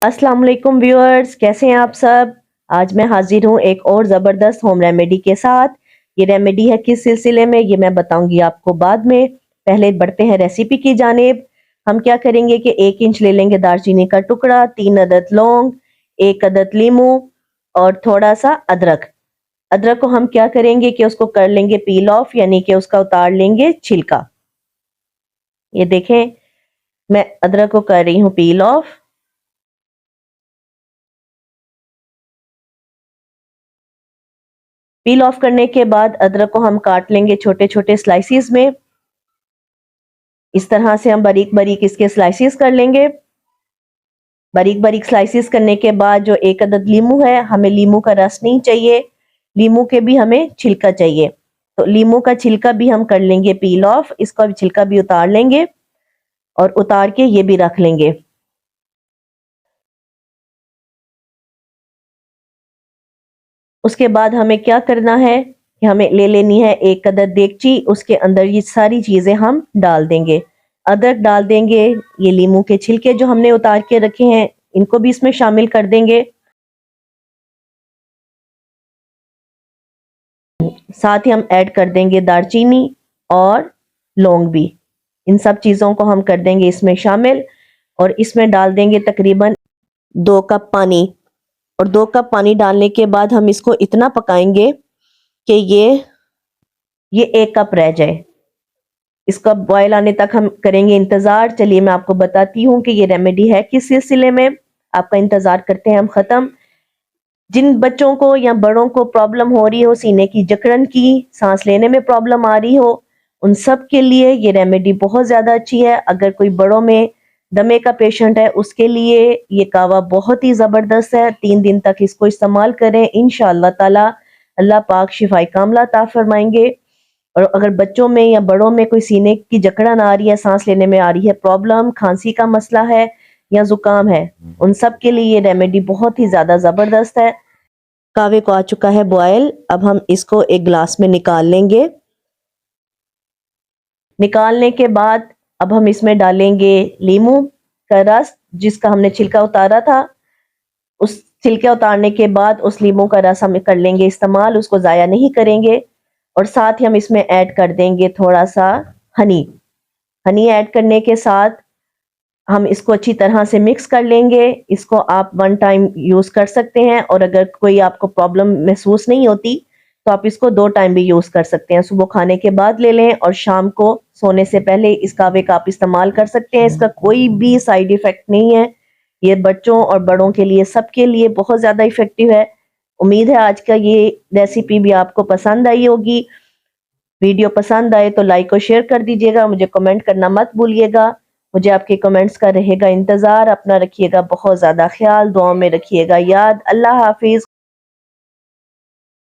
अस्सलाम वालेकुम व्यूअर्स, कैसे हैं आप सब। आज मैं हाजिर हूं एक और ज़बरदस्त होम रेमेडी के साथ। ये रेमेडी है किस सिलसिले में, ये मैं बताऊंगी आपको बाद में। पहले बढ़ते हैं रेसिपी की जानिब। हम क्या करेंगे कि 1 इंच ले लेंगे दालचीनी का टुकड़ा, 3 अदद लौंग, 1 अदद लीमू और थोड़ा सा अदरक। अदरक को हम क्या करेंगे कि उसको कर लेंगे पील ऑफ, यानी कि उसका उतार लेंगे छिलका। ये देखें, मैं अदरक को कर रही हूँ पील ऑफ। पील ऑफ करने के बाद अदरक को हम काट लेंगे छोटे छोटे स्लाइसिस में। इस तरह से हम बारीक बारीक इसके स्लाइसिस कर लेंगे। बारीक बारीक स्लाइसिस करने के बाद जो 1 अदद लीमू है, हमें लीमू का रस नहीं चाहिए, लीमू के भी हमें छिलका चाहिए। तो लीमू का छिलका भी हम कर लेंगे पील ऑफ, इसका भी छिलका भी उतार लेंगे और उतार के ये भी रख लेंगे। उसके बाद हमें क्या करना है कि हमें ले लेनी है 1 अदद देगची, उसके अंदर ये सारी चीजें हम डाल देंगे। अदरक डाल देंगे, ये लीमू के छिलके जो हमने उतार के रखे हैं इनको भी इसमें शामिल कर देंगे। साथ ही हम ऐड कर देंगे दालचीनी और लौंग भी। इन सब चीजों को हम कर देंगे इसमें शामिल और इसमें डाल देंगे तकरीबन 2 कप पानी। और 2 कप पानी डालने के बाद हम इसको इतना पकाएंगे कि ये 1 कप रह जाए। इसका बॉयल आने तक हम करेंगे इंतजार। चलिए मैं आपको बताती हूँ कि ये रेमेडी है किस सिलसिले में। आपका इंतजार करते हैं हम खत्म। जिन बच्चों को या बड़ों को प्रॉब्लम हो रही हो सीने की जकड़न की, सांस लेने में प्रॉब्लम आ रही हो, उन सब के लिए ये रेमेडी बहुत ज्यादा अच्छी है। अगर कोई बड़ों में दमे का पेशेंट है उसके लिए ये कावा बहुत ही जबरदस्त है। 3 दिन तक इसको इस्तेमाल करें, इंशाअल्लाह ताला अल्लाह पाक शिफाई कामला अता फरमाएंगे। और अगर बच्चों में या बड़ों में कोई सीने की जकड़न आ रही है, सांस लेने में आ रही है प्रॉब्लम, खांसी का मसला है या जुकाम है, उन सब के लिए ये रेमेडी बहुत ही ज्यादा जबरदस्त है। कावे को आ चुका है बॉयल, अब हम इसको एक ग्लास में निकाल लेंगे। निकालने के बाद अब हम इसमें डालेंगे लीमू का रस, जिसका हमने छिलका उतारा था। उस छिलके उतारने के बाद उस लीमू का रस हम कर लेंगे इस्तेमाल, उसको ज़ाया नहीं करेंगे। और साथ ही हम इसमें ऐड कर देंगे थोड़ा सा हनी। हनी ऐड करने के साथ हम इसको अच्छी तरह से मिक्स कर लेंगे। इसको आप 1 टाइम यूज़ कर सकते हैं और अगर कोई आपको प्रॉब्लम महसूस नहीं होती तो आप इसको 2 टाइम भी यूज़ कर सकते हैं। सुबह खाने के बाद ले लें और शाम को सोने से पहले इस कावे का आप इस्तेमाल कर सकते हैं। इसका कोई भी साइड इफ़ेक्ट नहीं है। ये बच्चों और बड़ों के लिए, सबके लिए बहुत ज़्यादा इफ़ेक्टिव है। उम्मीद है आज का ये रेसिपी भी आपको पसंद आई होगी। वीडियो पसंद आए तो लाइक और शेयर कर दीजिएगा, मुझे कमेंट करना मत भूलिएगा। मुझे आपके कमेंट्स का रहेगा इंतज़ार। अपना रखिएगा बहुत ज़्यादा ख्याल, दुआओं में रखिएगा याद। अल्लाह हाफिज़।